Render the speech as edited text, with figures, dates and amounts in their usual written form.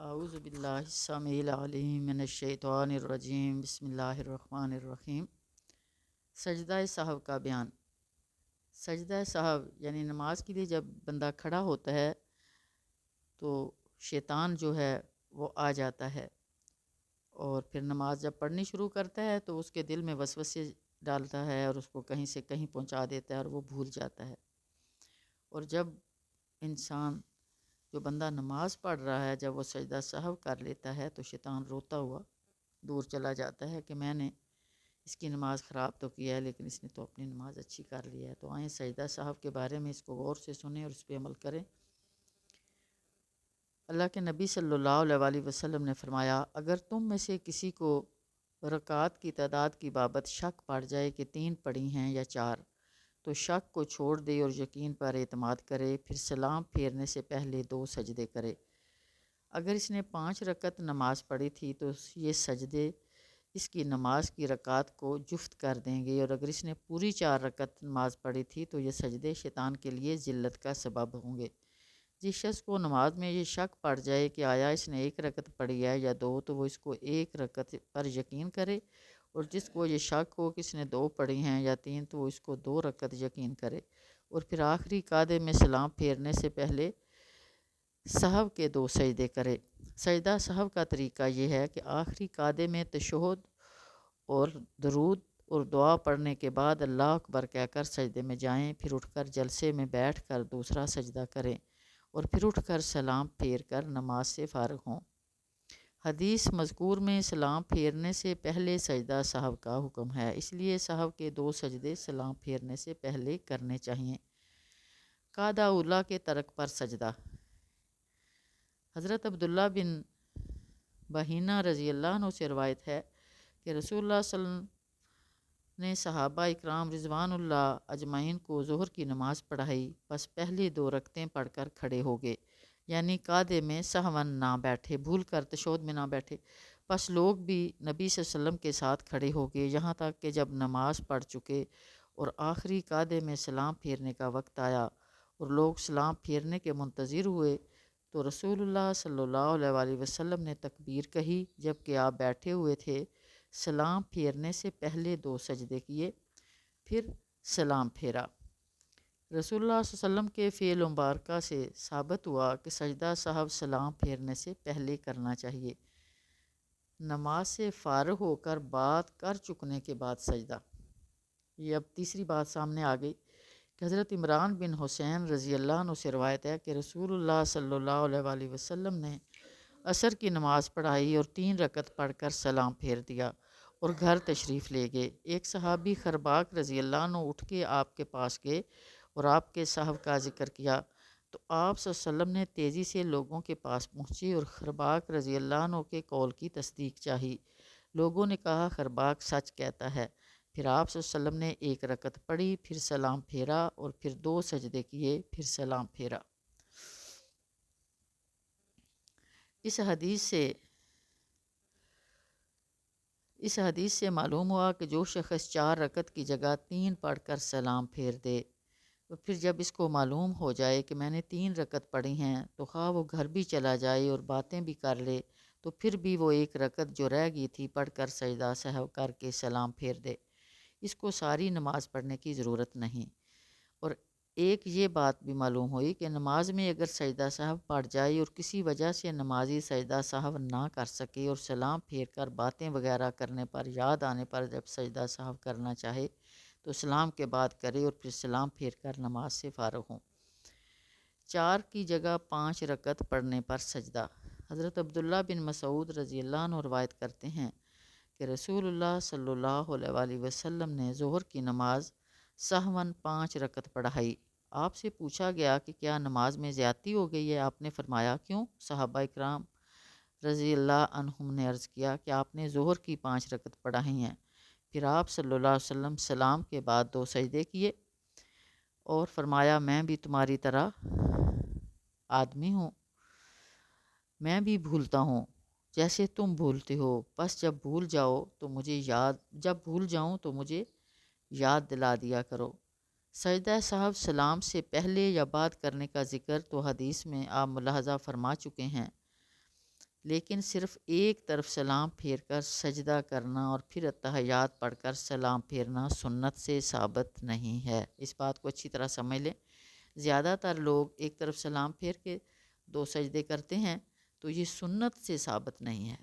اعوذ باللہ السمیع العلیم من الشیطان الرجیم بسم اللہ الرحمن الرحیم۔ سجدہ سہو کا بیان۔ سجدہ سہو یعنی نماز کے لیے جب بندہ کھڑا ہوتا ہے تو شیطان جو ہے وہ آ جاتا ہے، اور پھر نماز جب پڑھنی شروع کرتا ہے تو اس کے دل میں وسوسے ڈالتا ہے اور اس کو کہیں سے کہیں پہنچا دیتا ہے اور وہ بھول جاتا ہے۔ اور جب انسان جو بندہ نماز پڑھ رہا ہے جب وہ سجدہ سہو کر لیتا ہے تو شیطان روتا ہوا دور چلا جاتا ہے کہ میں نے اس کی نماز خراب تو کیا ہے لیکن اس نے تو اپنی نماز اچھی کر لی ہے۔ تو آئیں سجدہ سہو کے بارے میں اس کو غور سے سنیں اور اس پہ عمل کریں۔ اللہ کے نبی صلی اللہ علیہ وسلم نے فرمایا، اگر تم میں سے کسی کو رکعات کی تعداد کی بابت شک پڑ جائے کہ 3 پڑھی ہیں یا 4، تو شک کو چھوڑ دے اور یقین پر اعتماد کرے، پھر سلام پھیرنے سے پہلے 2 سجدے کرے۔ اگر اس نے 5 رکعت نماز پڑھی تھی تو یہ سجدے اس کی نماز کی رکعات کو جفت کر دیں گے، اور اگر اس نے پوری 4 رکعت نماز پڑھی تھی تو یہ سجدے شیطان کے لیے ذلت کا سبب ہوں گے۔ جس شخص کو نماز میں یہ شک پڑ جائے کہ آیا اس نے 1 رکعت پڑھی ہے یا 2، تو وہ اس کو 1 رکعت پر یقین کرے، اور جس کو یہ شک ہو کہ اس نے 2 پڑھی ہیں یا 3 تو وہ اس کو 2 رکعت یقین کرے، اور پھر آخری قعدے میں سلام پھیرنے سے پہلے سہو کے 2 سجدے کرے۔ سجدہ سہو کا طریقہ یہ ہے کہ آخری قعدے میں تشہد اور درود اور دعا پڑھنے کے بعد اللہ اکبر کہہ کر سجدے میں جائیں، پھر اٹھ کر جلسے میں بیٹھ کر دوسرا سجدہ کریں، اور پھر اٹھ کر سلام پھیر کر نماز سے فارغ ہوں۔ حدیث مذکور میں سلام پھیرنے سے پہلے سجدہ سہو کا حکم ہے، اس لیے سہو کے 2 سجدے سلام پھیرنے سے پہلے کرنے چاہئیں۔ قعدہ اولیٰ کے ترک پر سجدہ۔ حضرت عبداللہ بن بحینہ رضی اللہ عنہ سے روایت ہے کہ رسول اللہ صلی اللہ علیہ وسلم نے صحابہ اکرام رضوان اللہ اجمعین کو ظہر کی نماز پڑھائی، بس پہلی 2 رکعتیں پڑھ کر کھڑے ہو گئے، یعنی قعدے میں سہون نہ بیٹھے، بھول کر تشہد میں نہ بیٹھے۔ بس لوگ بھی نبی صلی اللہ علیہ وسلم کے ساتھ کھڑے ہو گئے، یہاں تک کہ جب نماز پڑھ چکے اور آخری قعدے میں سلام پھیرنے کا وقت آیا اور لوگ سلام پھیرنے کے منتظر ہوئے تو رسول اللہ صلی اللہ علیہ وسلم نے تکبیر کہی جب کہ آپ بیٹھے ہوئے تھے، سلام پھیرنے سے پہلے 2 سجدے کیے، پھر سلام پھیرا۔ رسول اللہ صلی اللہ علیہ وسلم کے فعل مبارکہ سے ثابت ہوا کہ سجدہ سہو سلام پھیرنے سے پہلے کرنا چاہیے۔ نماز سے فارغ ہو کر بات کر چکنے کے بعد سجدہ۔ یہ اب تیسری بات سامنے آ گئی کہ حضرت عمران بن حسین رضی اللہ عنہ سے روایت ہے کہ رسول اللہ صلی اللہ علیہ وسلم نے عصر کی نماز پڑھائی اور 3 رکعت پڑھ کر سلام پھیر دیا اور گھر تشریف لے گئے۔ ایک صحابی خرباق رضی اللہ عنہ اٹھ کے آپ کے پاس گئے اور آپ کے سہو کا ذکر کیا تو آپ صلی اللہ علیہ وسلم نے تیزی سے لوگوں کے پاس پہنچی اور خرباق رضی اللہ عنہ کے قول کی تصدیق چاہی۔ لوگوں نے کہا خرباق سچ کہتا ہے۔ پھر آپ صلی اللہ علیہ وسلم نے 1 رکعت پڑھی، پھر سلام پھیرا اور پھر 2 سجدے کیے، پھر سلام پھیرا۔ اس حدیث سے معلوم ہوا کہ جو شخص 4 رکعت کی جگہ 3 پڑھ کر سلام پھیر دے، تو پھر جب اس کو معلوم ہو جائے کہ میں نے 3 رکعت پڑھی ہیں تو خواہ وہ گھر بھی چلا جائے اور باتیں بھی کر لے تو پھر بھی وہ 1 رکعت جو رہ گئی تھی پڑھ کر سجدہ سہو کر کے سلام پھیر دے، اس کو ساری نماز پڑھنے کی ضرورت نہیں۔ اور ایک یہ بات بھی معلوم ہوئی کہ نماز میں اگر سجدہ سہو پڑ جائے اور کسی وجہ سے نمازی سجدہ سہو نہ کر سکے اور سلام پھیر کر باتیں وغیرہ کرنے پر یاد آنے پر جب سجدہ سہو کرنا چاہے تو سلام کے بعد کرے اور پھر سلام پھیر کر نماز سے فارغ ہوں۔ 4 کی جگہ 5 رکعت پڑھنے پر سجدہ۔ حضرت عبداللہ بن مسعود رضی اللہ عنہ روایت کرتے ہیں کہ رسول اللہ صلی اللہ علیہ وسلم نے ظہر کی نماز سہون 5 رکعت پڑھائی۔ آپ سے پوچھا گیا کہ کیا نماز میں زیادتی ہو گئی ہے؟ آپ نے فرمایا کیوں؟ صحابہ اکرام رضی اللہ عنہم نے عرض کیا کہ آپ نے ظہر کی 5 رکعت پڑھائی ہیں۔ پھر آپ صلی اللہ علیہ وسلم سلام کے بعد 2 سجدے کیے اور فرمایا میں بھی تمہاری طرح آدمی ہوں، میں بھی بھولتا ہوں جیسے تم بھولتے ہو، بس جب بھول جاؤں تو مجھے یاد دلا دیا کرو۔ سجدہ سہو سلام سے پہلے یا بعد کرنے کا ذکر تو حدیث میں آپ ملاحظہ فرما چکے ہیں۔ لیکن صرف ایک طرف سلام پھیر کر سجدہ کرنا اور پھر اتحیات پڑھ کر سلام پھیرنا سنت سے ثابت نہیں ہے۔ اس بات کو اچھی طرح سمجھ لیں، زیادہ تر لوگ ایک طرف سلام پھیر کے 2 سجدے کرتے ہیں، تو یہ سنت سے ثابت نہیں ہے۔